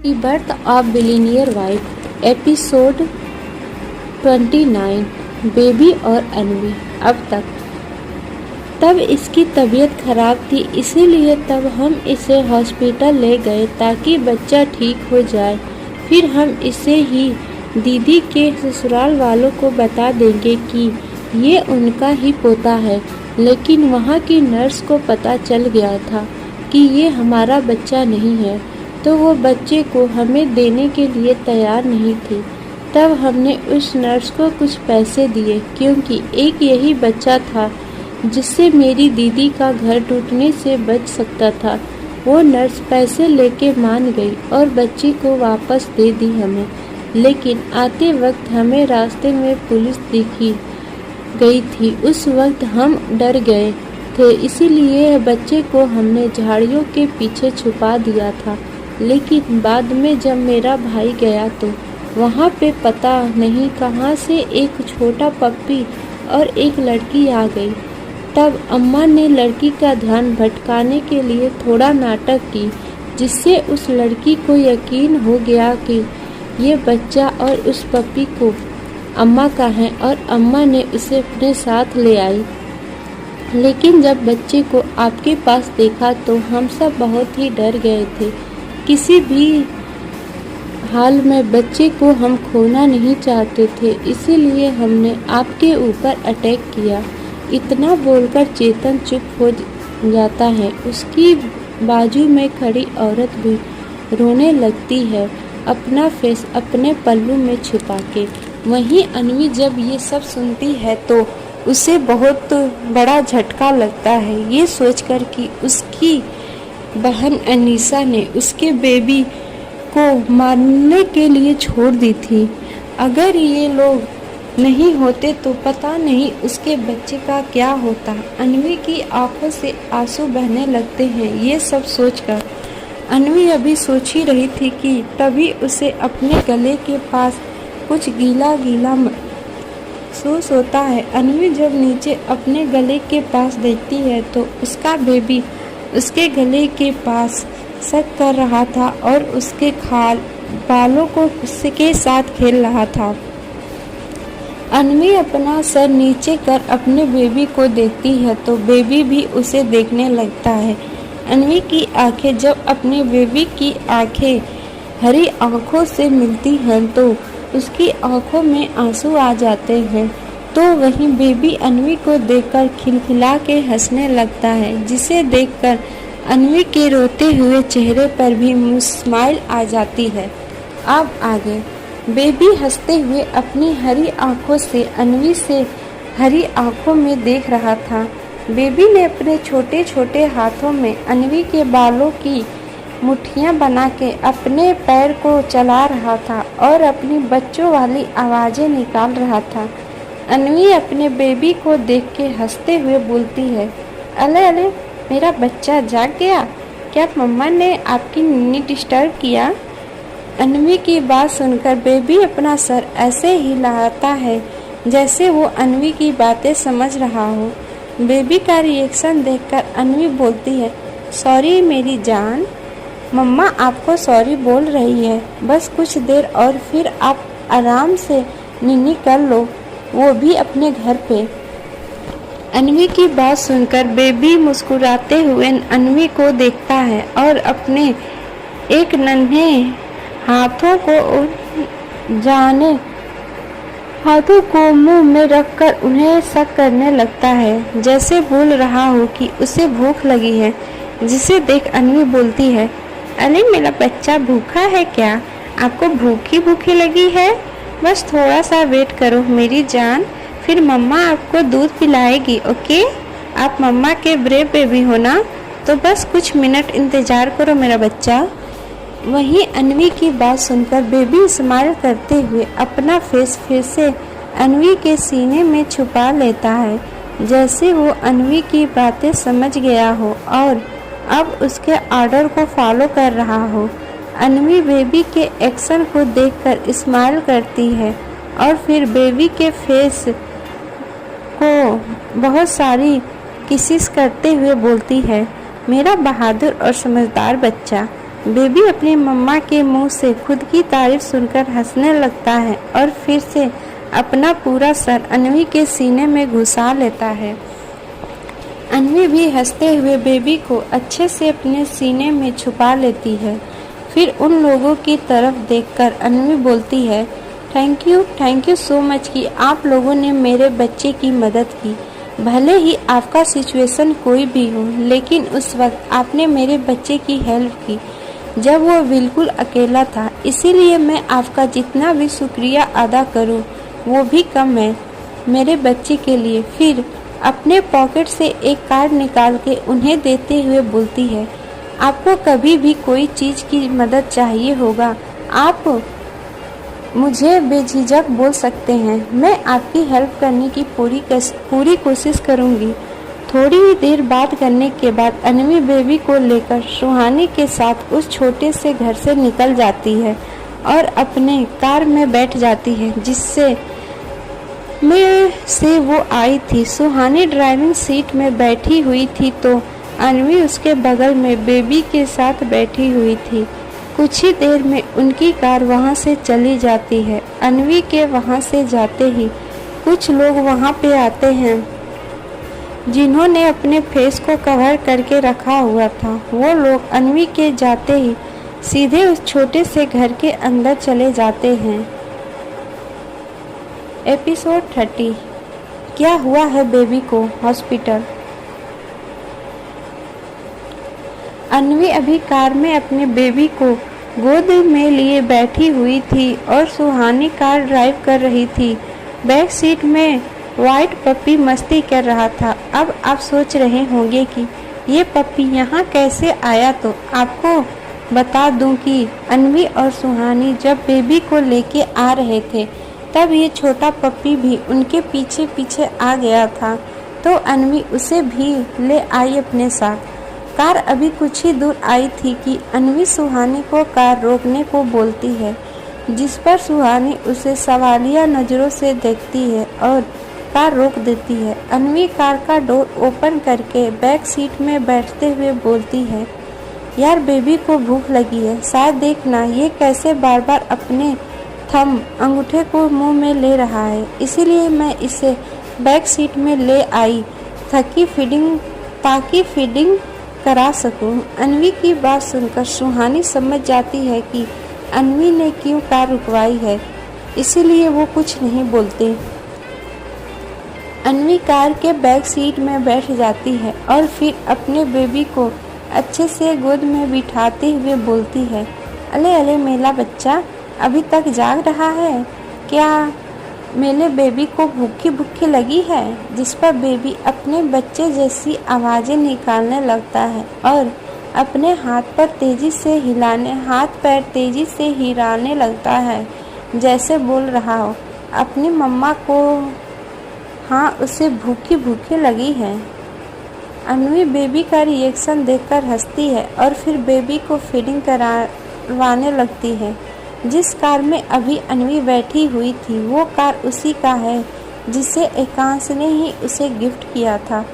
The birth of billionaire wife episode 29। Baby और अन्वी। अब तब इसकी तबीयत खराब थी, इसीलिए तब हम इसे हॉस्पिटल ले गए ताकि बच्चा ठीक हो जाए। फिर हम इसे ही दीदी के ससुराल वालों को बता देंगे कि ये उनका ही पोता है। लेकिन वहाँ की नर्स को पता चल गया था कि ये हमारा बच्चा नहीं है, तो वो बच्चे को हमें देने के लिए तैयार नहीं थी। तब हमने उस नर्स को कुछ पैसे दिए, क्योंकि एक यही बच्चा था जिससे मेरी दीदी का घर टूटने से बच सकता था। वो नर्स पैसे लेके मान गई और बच्ची को वापस दे दी हमें। लेकिन आते वक्त हमें रास्ते में पुलिस दिखी गई थी। उस वक्त हम डर गए थे, इसीलिए बच्चे को हमने झाड़ियों के पीछे छुपा दिया था। लेकिन बाद में जब मेरा भाई गया तो वहाँ पे पता नहीं कहाँ से एक छोटा पप्पी और एक लड़की आ गई। तब अम्मा ने लड़की का ध्यान भटकाने के लिए थोड़ा नाटक की, जिससे उस लड़की को यकीन हो गया कि ये बच्चा और उस पप्पी को अम्मा का है, और अम्मा ने उसे अपने साथ ले आई। लेकिन जब बच्चे को आपके पास देखा तो हम सब बहुत ही डर गए थे। किसी भी हाल में बच्चे को हम खोना नहीं चाहते थे, इसीलिए हमने आपके ऊपर अटैक किया। इतना बोलकर चेतन चुप हो जाता है। उसकी बाजू में खड़ी औरत भी रोने लगती है, अपना फेस अपने पल्लू में छुपा के। वहीं अन्वी जब ये सब सुनती है तो उसे बहुत बड़ा झटका लगता है, ये सोचकर कि उसकी बहन अनीसा ने उसके बेबी को मारने के लिए छोड़ दी थी। अगर ये लोग नहीं होते तो पता नहीं उसके बच्चे का क्या होता। अन्वी की आंखों से आंसू बहने लगते हैं। ये सब सोचकर अन्वी अभी सोच ही रही थी कि तभी उसे अपने गले के पास कुछ गीला गीला महसूस होता है। अन्वी जब नीचे अपने गले के पास देखती है तो उसका बेबी उसके गले के पास सक कर रहा था और उसके बालों को उसके साथ खेल रहा था। अन्वी अपना सर नीचे कर अपने बेबी को देखती है तो बेबी भी उसे देखने लगता है। अन्वी की आंखें जब अपने बेबी की आंखें हरी आंखों से मिलती हैं तो उसकी आंखों में आंसू आ जाते हैं। तो वहीं बेबी अन्वी को देखकर खिलखिला के हंसने लगता है, जिसे देखकर अन्वी के रोते हुए चेहरे पर भी स्माइल आ जाती है। अब आगे बेबी हंसते हुए अपनी हरी आंखों से अन्वी से हरी आंखों में देख रहा था। बेबी ने अपने छोटे छोटे हाथों में अन्वी के बालों की मुट्ठियां बना के अपने पैर को चला रहा था और अपनी बच्चों वाली आवाज़ें निकाल रहा था। अन्वी अपने बेबी को देख के हंसते हुए बोलती है, अले अले मेरा बच्चा जाग गया, क्या मम्मा ने आपकी नींद डिस्टर्ब किया? अन्वी की बात सुनकर बेबी अपना सर ऐसे ही हिलाता है जैसे वो अन्वी की बातें समझ रहा हो। बेबी का रिएक्शन देखकर अन्वी बोलती है, सॉरी मेरी जान, मम्मा आपको सॉरी बोल रही है, बस कुछ देर और फिर आप आराम से नीनी कर लो, वो भी अपने घर पे। अन्वी की बात सुनकर बेबी मुस्कुराते हुए अन्वी को देखता है और अपने एक नन्हे हाथों को मुंह में रखकर उन्हें सक करने लगता है, जैसे बोल रहा हो कि उसे भूख लगी है। जिसे देख अन्वी बोलती है, अरे मेरा बच्चा भूखा है क्या? आपको भूखी लगी है? बस थोड़ा सा वेट करो मेरी जान, फिर मम्मा आपको दूध पिलाएगी, ओके? आप मम्मा के ब्रेव बेबी हो ना, तो बस कुछ मिनट इंतज़ार करो मेरा बच्चा। वहीं अन्वी की बात सुनकर बेबी स्माइल करते हुए अपना फेस फिर से अन्वी के सीने में छुपा लेता है, जैसे वो अन्वी की बातें समझ गया हो और अब उसके ऑर्डर को फॉलो कर रहा हो। अन्वी बेबी के एक्शन को देखकर स्माइल करती है और फिर बेबी के फेस को बहुत सारी किसिस करते हुए बोलती है, मेरा बहादुर और समझदार बच्चा, बेबी अपनी मम्मा के मुंह से खुद की तारीफ सुनकर हंसने लगता है और फिर से अपना पूरा सर अन्वी के सीने में घुसा लेता है। अन्वी भी हंसते हुए बेबी को अच्छे से अपने सीने में छुपा लेती है। फिर उन लोगों की तरफ देखकर अन्वी बोलती है, थैंक यू सो मच कि आप लोगों ने मेरे बच्चे की मदद की। भले ही आपका सिचुएशन कोई भी हो, लेकिन उस वक्त आपने मेरे बच्चे की हेल्प की जब वो बिल्कुल अकेला था। इसीलिए मैं आपका जितना भी शुक्रिया अदा करूं वो भी कम है मेरे बच्चे के लिए। फिर अपने पॉकेट से एक कार्ड निकाल के उन्हें देते हुए बोलती है, आपको कभी भी कोई चीज़ की मदद चाहिए होगा, आप मुझे बेझिझक बोल सकते हैं। मैं आपकी हेल्प करने की पूरी कोशिश करूंगी। थोड़ी ही देर बात करने के बाद अन्वी बेबी को लेकर सुहानी के साथ उस छोटे से घर से निकल जाती है और अपने कार में बैठ जाती है जिससे वो आई थी। सुहानी ड्राइविंग सीट में बैठी हुई थी तो अन्वी उसके बगल में बेबी के साथ बैठी हुई थी। कुछ ही देर में उनकी कार वहां से चली जाती है। अन्वी के वहां से जाते ही कुछ लोग वहां पे आते हैं जिन्होंने अपने फेस को कवर करके रखा हुआ था। वो लोग अन्वी के जाते ही सीधे उस छोटे से घर के अंदर चले जाते हैं। एपिसोड 30 क्या हुआ है बेबी को हॉस्पिटल। अन्वी अभी कार में अपने बेबी को गोद में लिए बैठी हुई थी और सुहानी कार ड्राइव कर रही थी। बैक सीट में वाइट पप्पी मस्ती कर रहा था। अब आप सोच रहे होंगे कि ये पप्पी यहाँ कैसे आया, तो आपको बता दूं कि अन्वी और सुहानी जब बेबी को लेके आ रहे थे तब ये छोटा पप्पी भी उनके पीछे पीछे आ गया था, तो अन्वी उसे भी ले आई अपने साथ। कार अभी कुछ ही दूर आई थी कि अन्वी सुहानी को कार रोकने को बोलती है, जिस पर सुहानी उसे सवालिया नज़रों से देखती है और कार रोक देती है। अन्वी कार का डोर ओपन करके बैक सीट में बैठते हुए बोलती है, यार बेबी को भूख लगी है, शायद देखना ये कैसे बार बार अपने थंब अंगूठे को मुंह में ले रहा है, इसीलिए मैं इसे बैक सीट में ले आई ताकि फीडिंग करा सकूं। अन्वी की बात सुनकर सुहानी समझ जाती है कि अन्वी ने क्यों कार रुकवाई है, इसीलिए वो कुछ नहीं बोलते। अन्वी कार के बैक सीट में बैठ जाती है और फिर अपने बेबी को अच्छे से गोद में बिठाते हुए बोलती है, अले अले मेरा बच्चा अभी तक जाग रहा है क्या, मेरे बेबी को भूखी लगी है। जिस पर बेबी अपने बच्चे जैसी आवाज़ें निकालने लगता है और अपने हाथ पैर तेजी से हिलाने लगता है, जैसे बोल रहा हो अपनी मम्मा को हाँ उसे भूखी लगी है। अन्वी बेबी का रिएक्शन देखकर हंसती है और फिर बेबी को फीडिंग करवाने लगती है। जिस कार में अभी अन्वी बैठी हुई थी वो कार उसी का है जिसे एकांश ने ही उसे गिफ्ट किया था।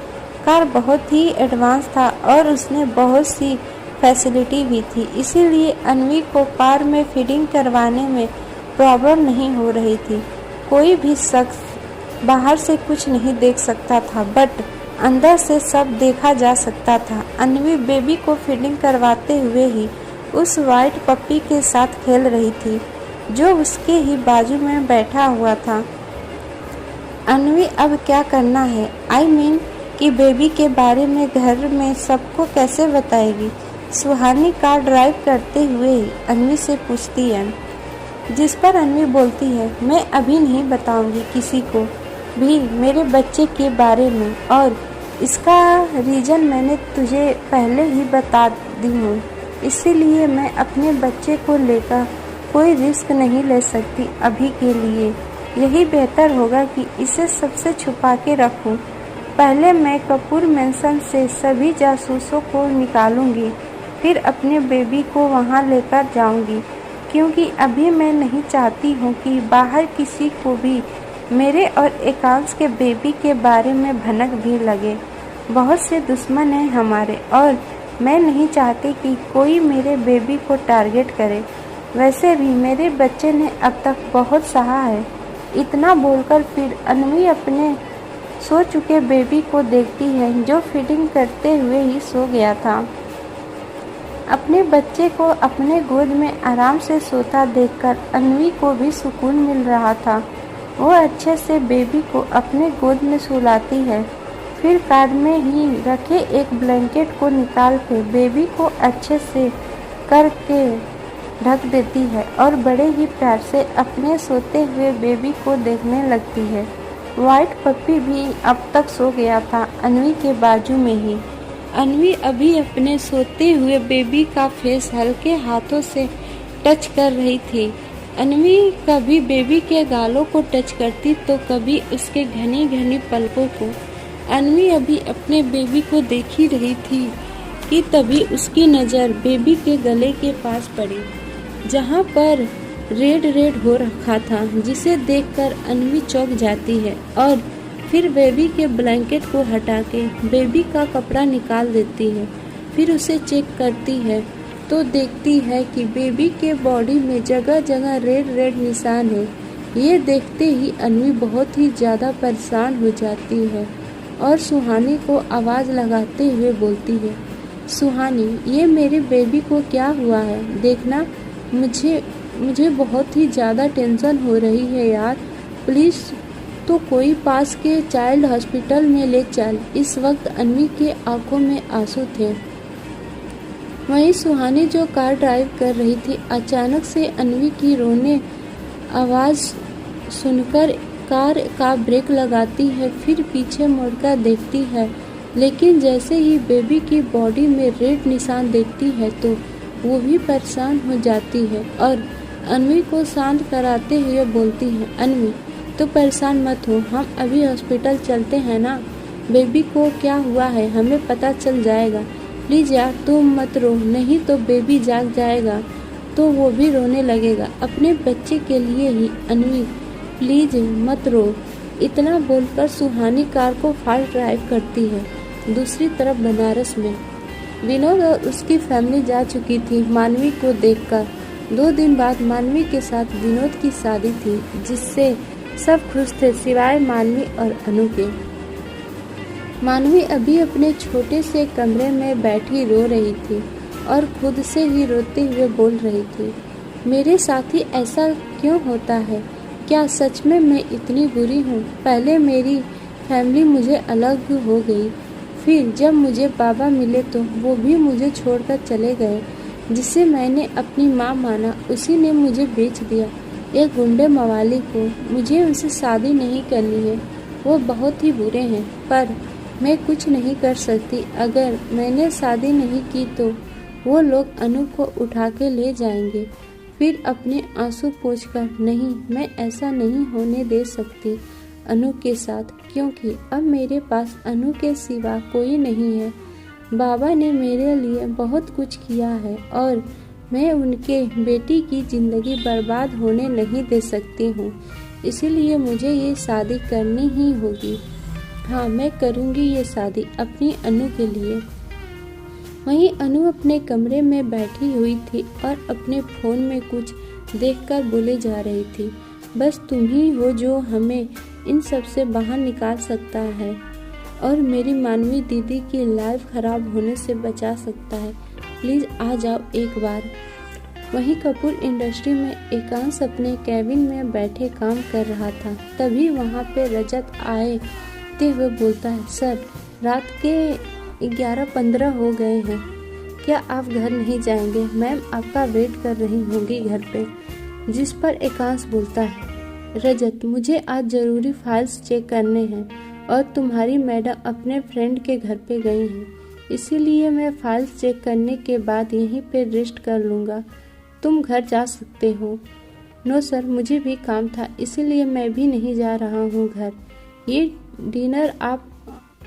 कार बहुत ही एडवांस था और उसने बहुत सी फैसिलिटी भी थी, इसीलिए अन्वी को कार में फीडिंग करवाने में प्रॉब्लम नहीं हो रही थी। कोई भी शख्स बाहर से कुछ नहीं देख सकता था, बट अंदर से सब देखा जा सकता था। अन्वी बेबी को फीडिंग करवाते हुए ही उस वाइट पप्पी के साथ खेल रही थी जो उसके ही बाजू में बैठा हुआ था। अन्वी अब क्या करना है, कि बेबी के बारे में घर में सबको कैसे बताएगी। सुहानी कार ड्राइव करते हुए ही अन्वी से पूछती है, जिस पर अन्वी बोलती है, मैं अभी नहीं बताऊंगी किसी को भी मेरे बच्चे के बारे में, और इसका रीज़न मैंने तुझे पहले ही बता दी हूँ, इसीलिए मैं अपने बच्चे को लेकर कोई रिस्क नहीं ले सकती अभी के लिए। यही बेहतर होगा कि इसे सबसे छुपा के रखूं। पहले मैं कपूर मेंशन से सभी जासूसों को निकालूंगी, फिर अपने बेबी को वहां लेकर जाऊंगी, क्योंकि अभी मैं नहीं चाहती हूं कि बाहर किसी को भी मेरे और एकांश के बेबी के बारे में भनक भी लगे। बहुत से दुश्मन हैं हमारे और मैं नहीं चाहती कि कोई मेरे बेबी को टारगेट करे। वैसे भी मेरे बच्चे ने अब तक बहुत सहा है। इतना बोलकर फिर अन्वी अपने सो चुके बेबी को देखती है जो फीडिंग करते हुए ही सो गया था। अपने बच्चे को अपने गोद में आराम से सोता देखकर अन्वी को भी सुकून मिल रहा था। वो अच्छे से बेबी को अपने गोद में सुलाती है, फिर कार्ड में ही रखे एक ब्लैंकेट को निकाल के बेबी को अच्छे से करके ढक देती है और बड़े ही प्यार से अपने सोते हुए बेबी को देखने लगती है। वाइट पप्पी भी अब तक सो गया था अन्वी के बाजू में ही। अन्वी अभी अपने सोते हुए बेबी का फेस हल्के हाथों से टच कर रही थी। अन्वी कभी बेबी के गालों को टच करती तो कभी उसके घनी घनी पलकों को। अन्वी अभी अपने बेबी को देख ही रही थी कि तभी उसकी नज़र बेबी के गले के पास पड़ी, जहाँ पर रेड रेड हो रखा था, जिसे देखकर अन्वी चौंक जाती है और फिर बेबी के ब्लैंकेट को हटा के बेबी का कपड़ा निकाल देती है। फिर उसे चेक करती है तो देखती है कि बेबी के बॉडी में जगह जगह रेड रेड निशान है। ये देखते ही अन्वी बहुत ही ज़्यादा परेशान हो जाती है और सुहानी को आवाज़ लगाते हुए बोलती है, सुहानी, ये मेरे बेबी को क्या हुआ है? देखना, मुझे बहुत ही ज़्यादा टेंशन हो रही है यार। प्लीज़ तो कोई पास के चाइल्ड हॉस्पिटल में ले चल। इस वक्त अन्वी के आंखों में आंसू थे। वहीं सुहानी जो कार ड्राइव कर रही थी, अचानक से अन्वी की रोने आवाज़ सुनकर कार का ब्रेक लगाती है, फिर पीछे मुड़कर देखती है, लेकिन जैसे ही बेबी की बॉडी में रेड निशान देखती है तो वो भी परेशान हो जाती है और अन्वी को शांत कराते हुए बोलती है, अन्वी तो परेशान मत हो, हम अभी हॉस्पिटल चलते हैं ना। बेबी को क्या हुआ है हमें पता चल जाएगा। प्लीज़ यार तुम मत रो, नहीं तो बेबी जाग जाएगा तो वो भी रोने लगेगा। अपने बच्चे के लिए ही अन्वी, प्लीज़ मत रो। इतना बोलकर सुहानी कार को फास्ट ड्राइव करती है। दूसरी तरफ बनारस में विनोद और उसकी फैमिली जा चुकी थी मानवी को देखकर। 2 दिन बाद मानवी के साथ विनोद की शादी थी, जिससे सब खुश थे सिवाय मानवी और अनु के। मानवी अभी अपने छोटे से कमरे में बैठी रो रही थी और खुद से ही रोते हुए बोल रही थी, मेरे साथ ही ऐसा क्यों होता है? क्या सच में मैं इतनी बुरी हूँ? पहले मेरी फैमिली मुझे अलग हो गई, फिर जब मुझे बाबा मिले तो वो भी मुझे छोड़कर चले गए। जिसे मैंने अपनी माँ माना उसी ने मुझे बेच दिया, एक गुंडे मवाली को। मुझे उनसे शादी नहीं करनी है, वो बहुत ही बुरे हैं, पर मैं कुछ नहीं कर सकती। अगर मैंने शादी नहीं की तो वो लोग अनु को उठा के ले जाएंगे। फिर अपने आंसू पोंछकर, नहीं, मैं ऐसा नहीं होने दे सकती अनु के साथ, क्योंकि अब मेरे पास अनु के सिवा कोई नहीं है। बाबा ने मेरे लिए बहुत कुछ किया है और मैं उनके बेटी की ज़िंदगी बर्बाद होने नहीं दे सकती हूँ, इसीलिए मुझे ये शादी करनी ही होगी। हाँ, मैं करूँगी ये शादी अपनी अनु के लिए। वहीं अनु अपने कमरे में बैठी हुई थी और अपने फ़ोन में कुछ देखकर बोले जा रही थी, बस तुम ही हो जो हमें इन सब से बाहर निकाल सकता है और मेरी मानवी दीदी की लाइफ खराब होने से बचा सकता है। प्लीज़ आ जाओ एक बार। वहीं कपूर इंडस्ट्री में एकांश अपने कैबिन में बैठे काम कर रहा था। तभी वहाँ पे रजत आते हुए बोलता है, सर, रात के 11:15 हो गए हैं, क्या आप घर नहीं जाएंगे? मैम आपका वेट कर रही होंगी घर पे। जिस पर एकांश बोलता है, रजत, मुझे आज ज़रूरी फाइल्स चेक करने हैं और तुम्हारी मैडम अपने फ्रेंड के घर पे गई हैं, इसीलिए मैं फाइल्स चेक करने के बाद यहीं पे रेस्ट कर लूँगा। तुम घर जा सकते हो। नो सर, मुझे भी काम था, इसीलिए मैं भी नहीं जा रहा हूँ घर। ये डिनर आप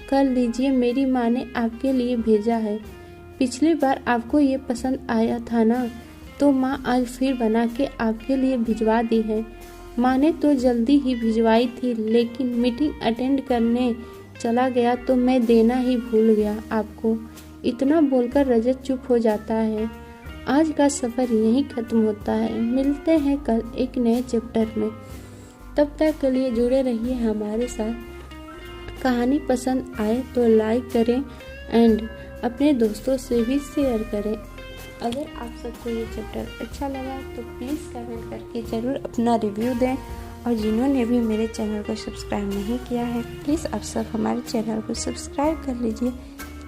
कर लीजिए, मेरी माँ ने आपके लिए भेजा है। पिछली बार आपको ये पसंद आया था ना, तो माँ आज फिर बना के आपके लिए भिजवा दी है। माँ ने तो जल्दी ही भिजवाई थी, लेकिन मीटिंग अटेंड करने चला गया तो मैं देना ही भूल गया आपको। इतना बोलकर रजत चुप हो जाता है। आज का सफ़र यहीं ख़त्म होता है। मिलते हैं कल एक नए चैप्टर में। तब तक के लिए जुड़े रहिए हमारे साथ। कहानी पसंद आए तो लाइक करें एंड अपने दोस्तों से भी शेयर करें। अगर आप सबको ये चैप्टर अच्छा लगा तो प्लीज़ कमेंट करके ज़रूर अपना रिव्यू दें। और जिन्होंने भी मेरे चैनल को सब्सक्राइब नहीं किया है, प्लीज़ आप सब हमारे चैनल को सब्सक्राइब कर लीजिए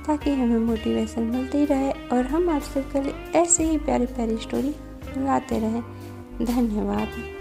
ताकि हमें मोटिवेशन मिलती रहे और हम आप सबके लिए ऐसे ही प्यारी प्यारी स्टोरी लाते रहें। धन्यवाद।